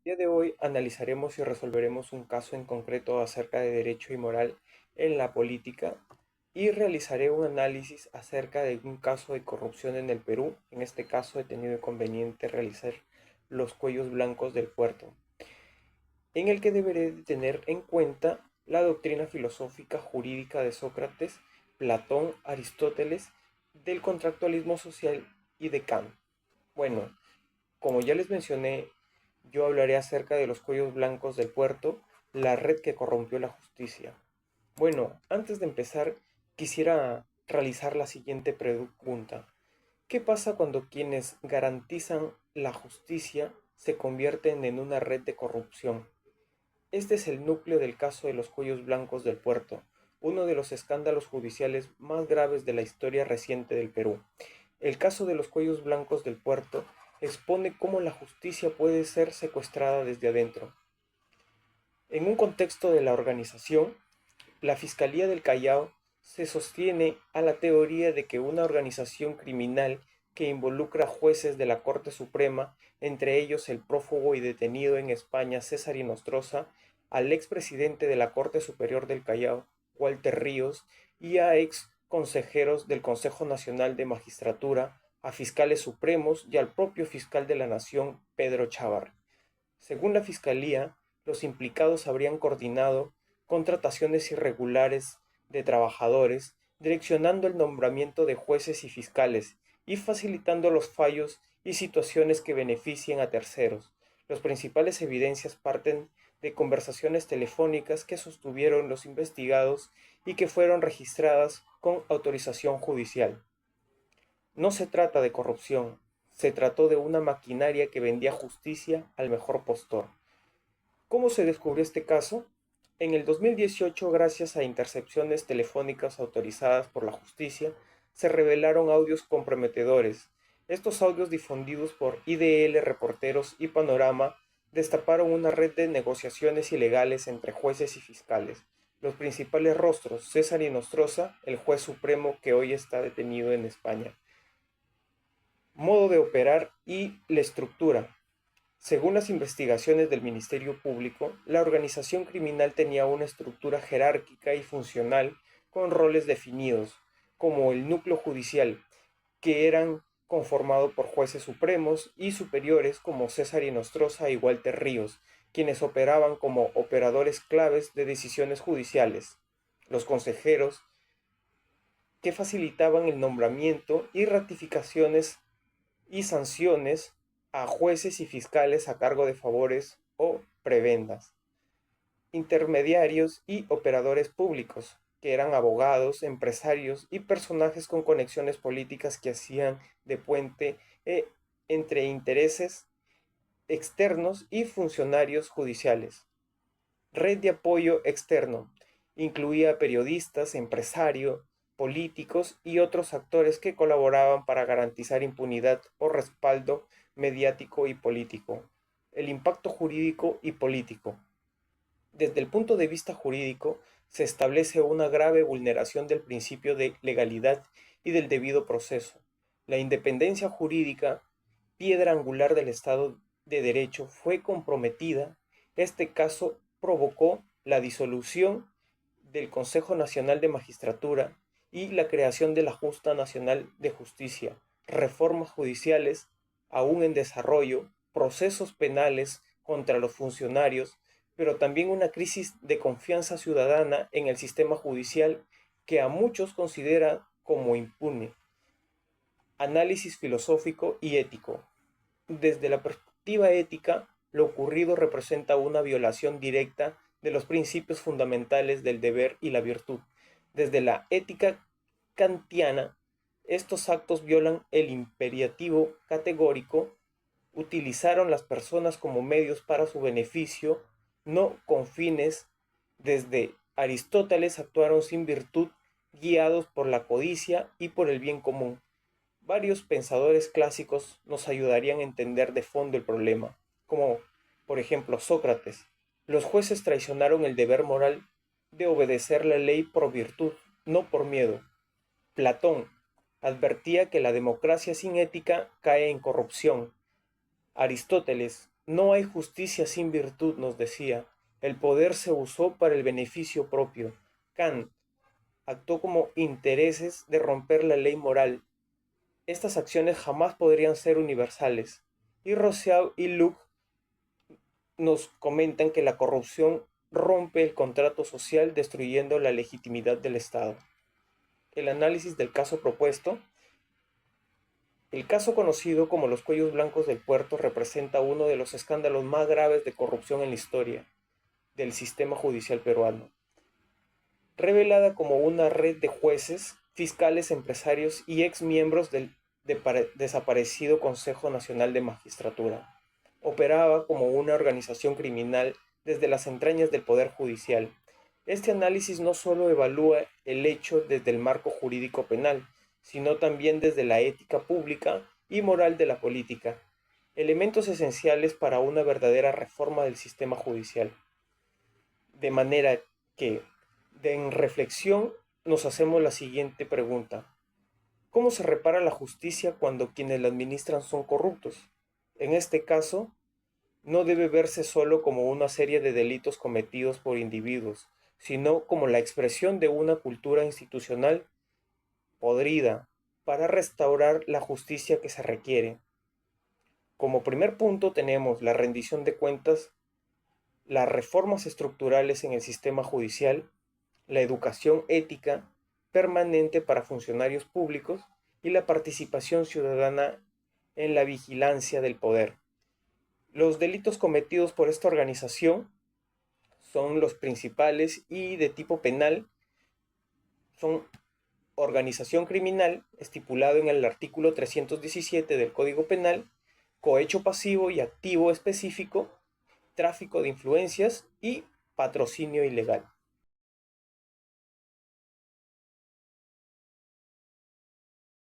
día de hoy analizaremos y resolveremos un caso en concreto acerca de derecho y moral en la política y realizaré un análisis acerca de un caso de corrupción en el Perú. En este caso he tenido inconveniente realizar los cuellos blancos del puerto, en el que deberé de tener en cuenta la doctrina filosófica jurídica de Sócrates, Platón, Aristóteles, del contractualismo social y de Kant. Bueno, como ya les mencioné, yo hablaré acerca de los cuellos blancos del puerto, la red que corrompió la justicia. Bueno, antes de empezar, quisiera realizar la siguiente pregunta. ¿Qué pasa cuando quienes garantizan la justicia se convierten en una red de corrupción? Este es el núcleo del caso de los cuellos blancos del puerto, uno de los escándalos judiciales más graves de la historia reciente del Perú. El caso de los cuellos blancos del puerto expone cómo la justicia puede ser secuestrada desde adentro. En un contexto de la organización, la Fiscalía del Callao se sostiene a la teoría de que una organización criminal que involucra jueces de la Corte Suprema, entre ellos el prófugo y detenido en España César Inostroza, al expresidente de la Corte Superior del Callao, Walter Ríos, y a ex consejeros del Consejo Nacional de Magistratura, a fiscales supremos y al propio fiscal de la Nación, Pedro Chávarri. Según la Fiscalía, los implicados habrían coordinado contrataciones irregulares de trabajadores, direccionando el nombramiento de jueces y fiscales y facilitando los fallos y situaciones que beneficien a terceros. Las principales evidencias parten de conversaciones telefónicas que sostuvieron los investigados y que fueron registradas con autorización judicial. No se trata de corrupción, se trató de una maquinaria que vendía justicia al mejor postor. ¿Cómo se descubrió este caso? En el 2018, gracias a intercepciones telefónicas autorizadas por la justicia, se revelaron audios comprometedores. Estos audios difundidos por IDL, Reporteros y Panorama destaparon una red de negociaciones ilegales entre jueces y fiscales. Los principales rostros: César Inostroza, el juez supremo que hoy está detenido en España. Modo de operar y la estructura. Según las investigaciones del Ministerio Público, la organización criminal tenía una estructura jerárquica y funcional con roles definidos, como el núcleo judicial, que eran conformado por jueces supremos y superiores como César Inostroza y Walter Ríos, quienes operaban como operadores claves de decisiones judiciales. Los consejeros, que facilitaban el nombramiento y ratificaciones y sanciones a jueces y fiscales a cargo de favores o prebendas. Intermediarios y operadores públicos, que eran abogados, empresarios y personajes con conexiones políticas que hacían de puente entre intereses externos y funcionarios judiciales. Red de apoyo externo. Incluía periodistas, empresarios, políticos y otros actores que colaboraban para garantizar impunidad o respaldo mediático y político. El impacto jurídico y político. Desde el punto de vista jurídico, se establece una grave vulneración del principio de legalidad y del debido proceso. La independencia jurídica, piedra angular del Estado de Derecho, fue comprometida. Este caso provocó la disolución del Consejo Nacional de Magistratura y la creación de la Junta Nacional de Justicia, reformas judiciales aún en desarrollo, procesos penales contra los funcionarios, pero también una crisis de confianza ciudadana en el sistema judicial que a muchos considera como impune. Análisis filosófico y ético. Desde la perspectiva ética, lo ocurrido representa una violación directa de los principios fundamentales del deber y la virtud. Desde la ética kantiana, estos actos violan el imperativo categórico, utilizaron las personas como medios para su beneficio, no con fines. Desde Aristóteles actuaron sin virtud, guiados por la codicia y por el bien común. Varios pensadores clásicos nos ayudarían a entender de fondo el problema, como por ejemplo Sócrates. Los jueces traicionaron el deber moral de obedecer la ley por virtud, no por miedo. Platón advertía que la democracia sin ética cae en corrupción. Aristóteles No hay justicia sin virtud, nos decía. El poder se usó para el beneficio propio. Kant actuó como intereses de romper la ley moral. Estas acciones jamás podrían ser universales. Y Rousseau y Luke nos comentan que la corrupción rompe el contrato social destruyendo la legitimidad del Estado. El análisis del caso propuesto. El caso conocido como los cuellos blancos del puerto representa uno de los escándalos más graves de corrupción en la historia del sistema judicial peruano, revelada como una red de jueces, fiscales, empresarios y exmiembros del desaparecido Consejo Nacional de Magistratura. Operaba como una organización criminal desde las entrañas del Poder Judicial. Este análisis no solo evalúa el hecho desde el marco jurídico penal, sino también desde la ética pública y moral de la política, elementos esenciales para una verdadera reforma del sistema judicial. De manera que, en reflexión, nos hacemos la siguiente pregunta. ¿Cómo se repara la justicia cuando quienes la administran son corruptos? En este caso, no debe verse solo como una serie de delitos cometidos por individuos, sino como la expresión de una cultura institucional podrida para restaurar la justicia que se requiere. Como primer punto tenemos la rendición de cuentas, las reformas estructurales en el sistema judicial, la educación ética permanente para funcionarios públicos y la participación ciudadana en la vigilancia del poder. Los delitos cometidos por esta organización son los principales y de tipo penal, son organización criminal, estipulado en el artículo 317 del Código Penal, cohecho pasivo y activo específico, tráfico de influencias y patrocinio ilegal.